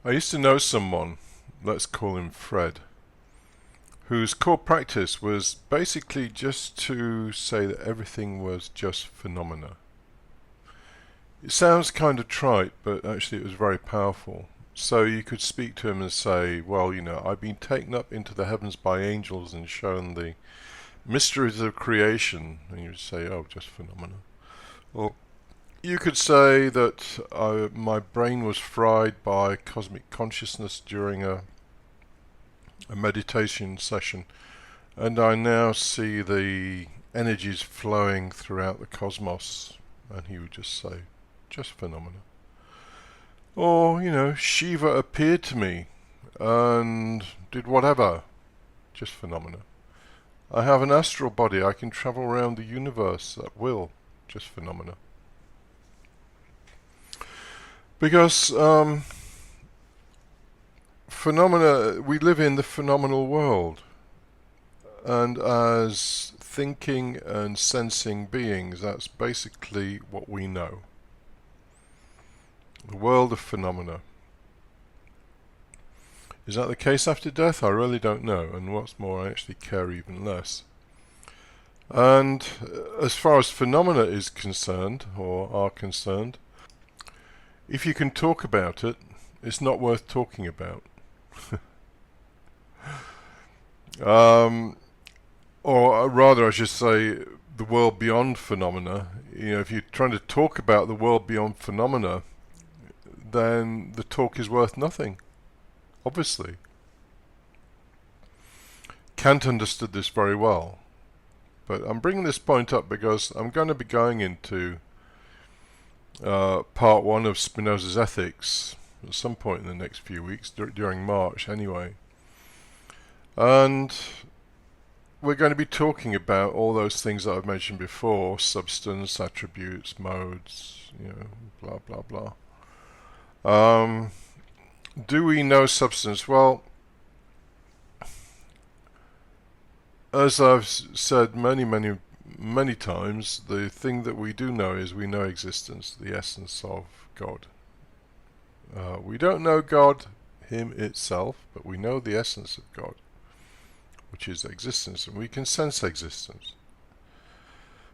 I used to know someone, let's call him Fred, whose core practice was basically just to say that everything was just phenomena. It sounds kind of trite, but actually it was very powerful. So you could speak to him and say, well, I've been taken up into the heavens by angels and shown the mysteries of creation. And you would say, oh, just phenomena. Or you could say that my brain was fried by cosmic consciousness during a meditation session, and I now see the energies flowing throughout the cosmos. And he would just say, just phenomena. Or, Shiva appeared to me and did whatever, just phenomena. I have an astral body, I can travel around the universe at will, just phenomena. Because phenomena, we live in the phenomenal world, and as thinking and sensing beings, that's basically what we know. The world of phenomena. Is that the case after death? I really don't know, and what's more, I actually care even less. And as far as phenomena is concerned, or are concerned, if you can talk about it, it's not worth talking about. Or rather, I should say, the world beyond phenomena. If you're trying to talk about the world beyond phenomena, then the talk is worth nothing, obviously. Kant understood this very well. But I'm bringing this point up because I'm going to be going into part one of Spinoza's Ethics at some point in the next few weeks, during March anyway. And we're going to be talking about all those things that I've mentioned before: substance, attributes, modes, blah blah blah. Do we know substance? Well, as I've said many times, the thing that we do know is we know existence, the essence of God. We don't know God, Him itself, but we know the essence of God, which is existence, and we can sense existence.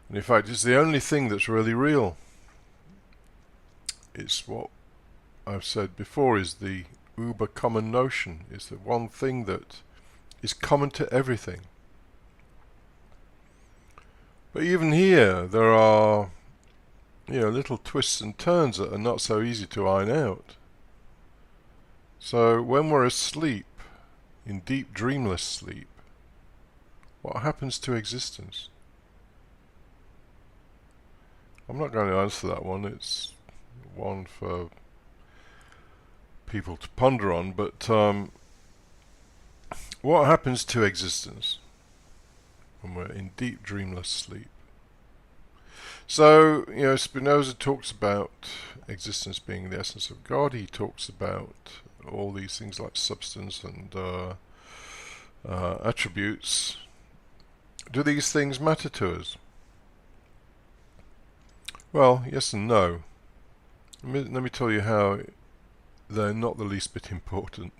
And in fact, it's the only thing that's really real. It's what I've said before is the uber common notion. It's the one thing that is common to everything. But even here, there are, little twists and turns that are not so easy to iron out. So when we're asleep, in deep dreamless sleep, what happens to existence? I'm not going to answer that one. It's one for people to ponder on. But what happens to existence when we're in deep dreamless sleep? So, Spinoza talks about existence being the essence of God. He talks about all these things like substance and attributes. Do these things matter to us? Well, yes and no. Let me tell you how they're not the least bit important.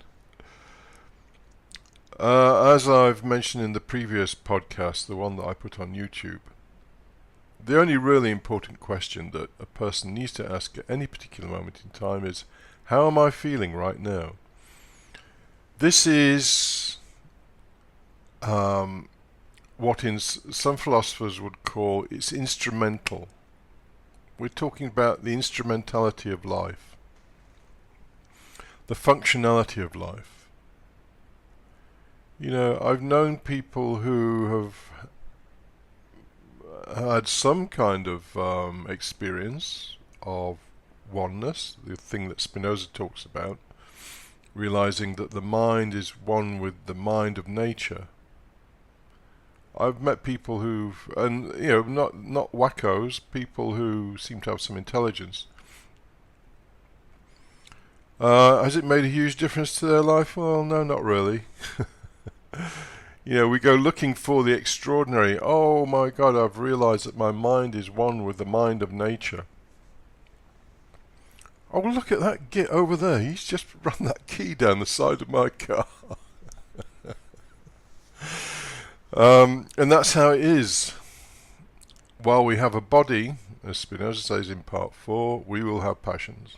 As I've mentioned in the previous podcast, the one that I put on YouTube, the only really important question that a person needs to ask at any particular moment in time is, how am I feeling right now? This is what some philosophers would call, it's instrumental. We're talking about the instrumentality of life, the functionality of life. I've known people who have had some kind of experience of oneness, the thing that Spinoza talks about, realizing that the mind is one with the mind of nature. I've met people not wackos, people who seem to have some intelligence. Has it made a huge difference to their life? Well, no, not really. We go looking for the extraordinary. Oh my God, I've realized that my mind is one with the mind of nature. Oh, look at that git over there. He's just run that key down the side of my car. And that's how it is. While we have a body, as Spinoza says in part 4, we will have passions.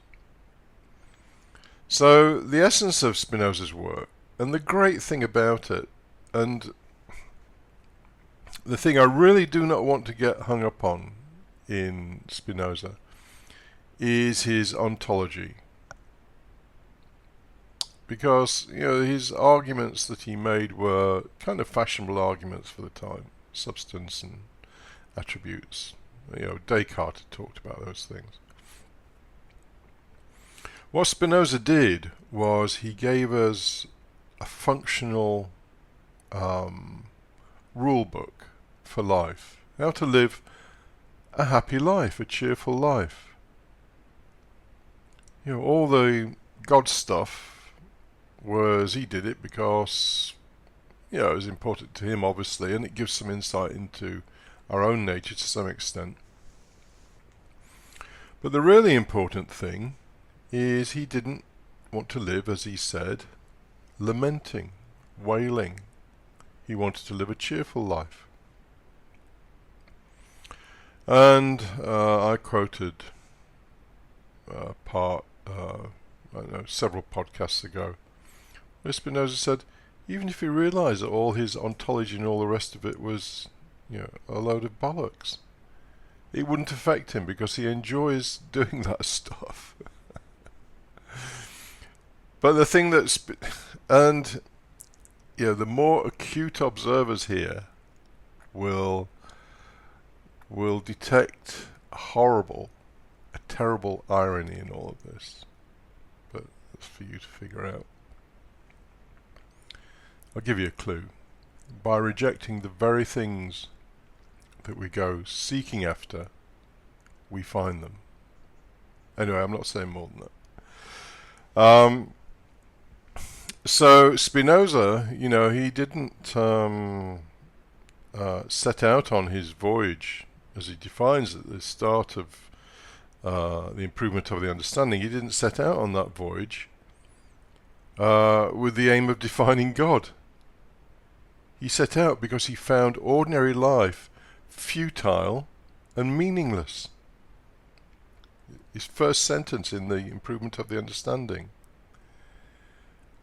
So the essence of Spinoza's work, and the great thing about it, and the thing I really do not want to get hung up on in Spinoza, is his ontology. Because, his arguments that he made were kind of fashionable arguments for the time. Substance and attributes. Descartes had talked about those things. What Spinoza did was he gave us a functional rule book for life. How to live a happy life, a cheerful life. All the God stuff was, he did it because, it was important to him, obviously, and it gives some insight into our own nature to some extent. But the really important thing is he didn't want to live, as he said, lamenting, wailing. He wanted to live a cheerful life. And I quoted several podcasts ago, where Spinoza said, even if he realised that all his ontology and all the rest of it was, a load of bollocks, it wouldn't affect him because he enjoys doing that stuff. But the thing that's, the more acute observers here will detect a terrible irony in all of this. But that's for you to figure out. I'll give you a clue. By rejecting the very things that we go seeking after, we find them. Anyway, I'm not saying more than that. So Spinoza, he didn't set out on his voyage, as he defines at the start of the improvement of the understanding. He didn't set out on that voyage with the aim of defining God. He set out because he found ordinary life futile and meaningless. His first sentence in the improvement of the understanding.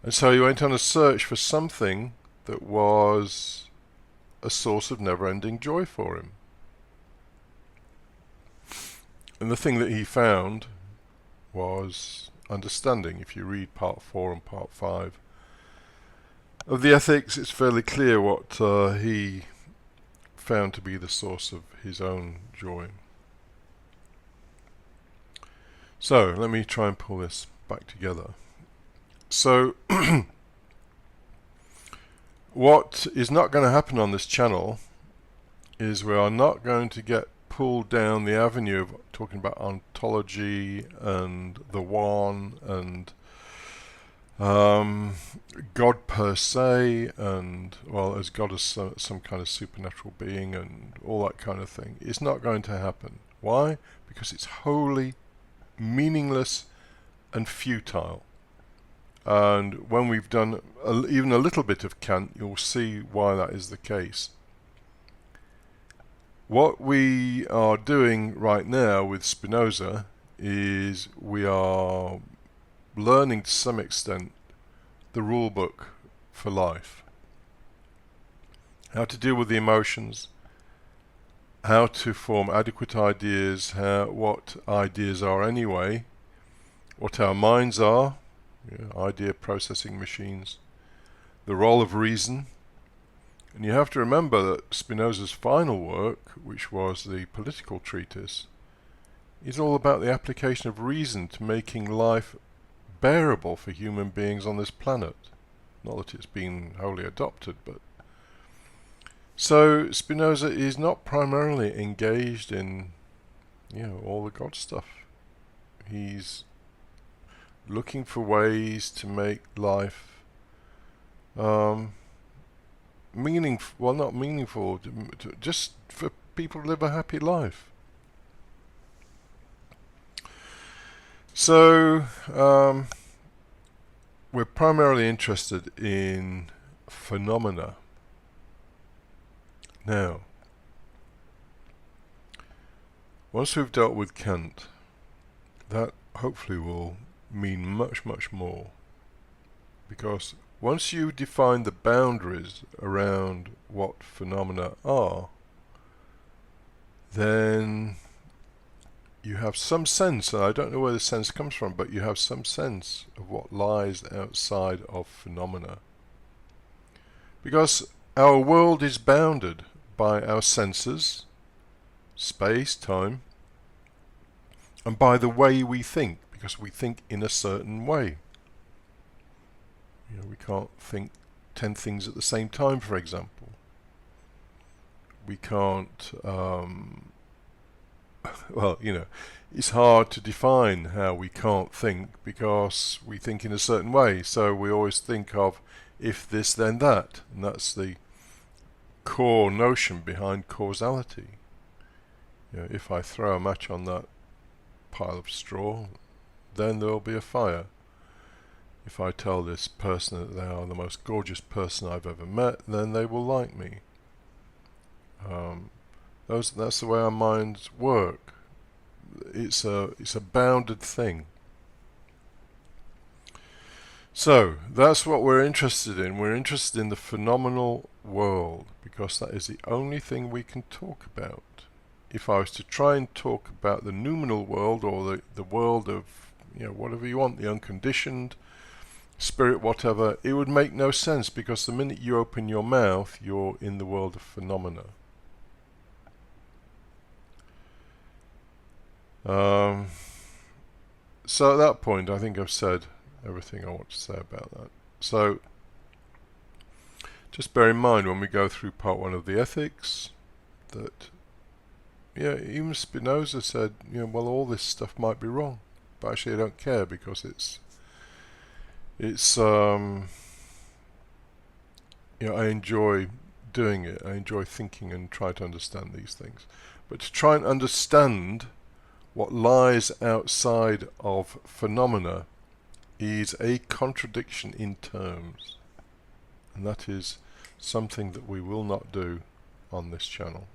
And so he went on a search for something that was a source of never-ending joy for him. And the thing that he found was understanding. If you read part 4 and part 5 of the Ethics, it's fairly clear what he found to be the source of his own joy. So, let me try and pull this back together. So, what is not going to happen on this channel is we are not going to get pulled down the avenue of talking about ontology and the one and God per se, and as God as some kind of supernatural being and all that kind of thing. It's not going to happen. Why? Because it's wholly meaningless and futile. And when we've done even a little bit of Kant, you'll see why that is the case. What we are doing right now with Spinoza is we are learning to some extent the rule book for life. How to deal with the emotions, how to form adequate ideas, what ideas are anyway, what our minds are, idea processing machines, the role of reason. And you have to remember that Spinoza's final work, which was the Political Treatise, is all about the application of reason to making life bearable for human beings on this planet. Not that it's been wholly adopted, but... So Spinoza is not primarily engaged in, all the God stuff. He's looking for ways to make life meaningful, not meaningful, just for people to live a happy life. So we're primarily interested in phenomena. Now, once we've dealt with Kant, that hopefully will mean much, much more. Because once you define the boundaries around what phenomena are, then you have some sense, and I don't know where the sense comes from, but you have some sense of what lies outside of phenomena. Because our world is bounded by our senses, space, time, and by the way we think, because we think in a certain way. We can't think 10 things at the same time, for example. We can't, well, it's hard to define how we can't think because we think in a certain way. So we always think of if this, then that. And that's the core notion behind causality. If I throw a match on that pile of straw, then there will be a fire. If I tell this person that they are the most gorgeous person I've ever met, then they will like me. That's the way our minds work. It's a bounded thing. So that's what we're interested in. We're interested in the phenomenal world because that is the only thing we can talk about. If I was to try and talk about the noumenal world or the world of whatever you want, the unconditioned spirit, whatever, it would make no sense because the minute you open your mouth, you're in the world of phenomena. So at that point, I think I've said everything I want to say about that. So just bear in mind when we go through part 1 of the ethics that even Spinoza said, well, all this stuff might be wrong, but actually I don't care because I enjoy doing it. I enjoy thinking and try to understand these things. But to try and understand what lies outside of phenomena is a contradiction in terms, and that is something that we will not do on this channel.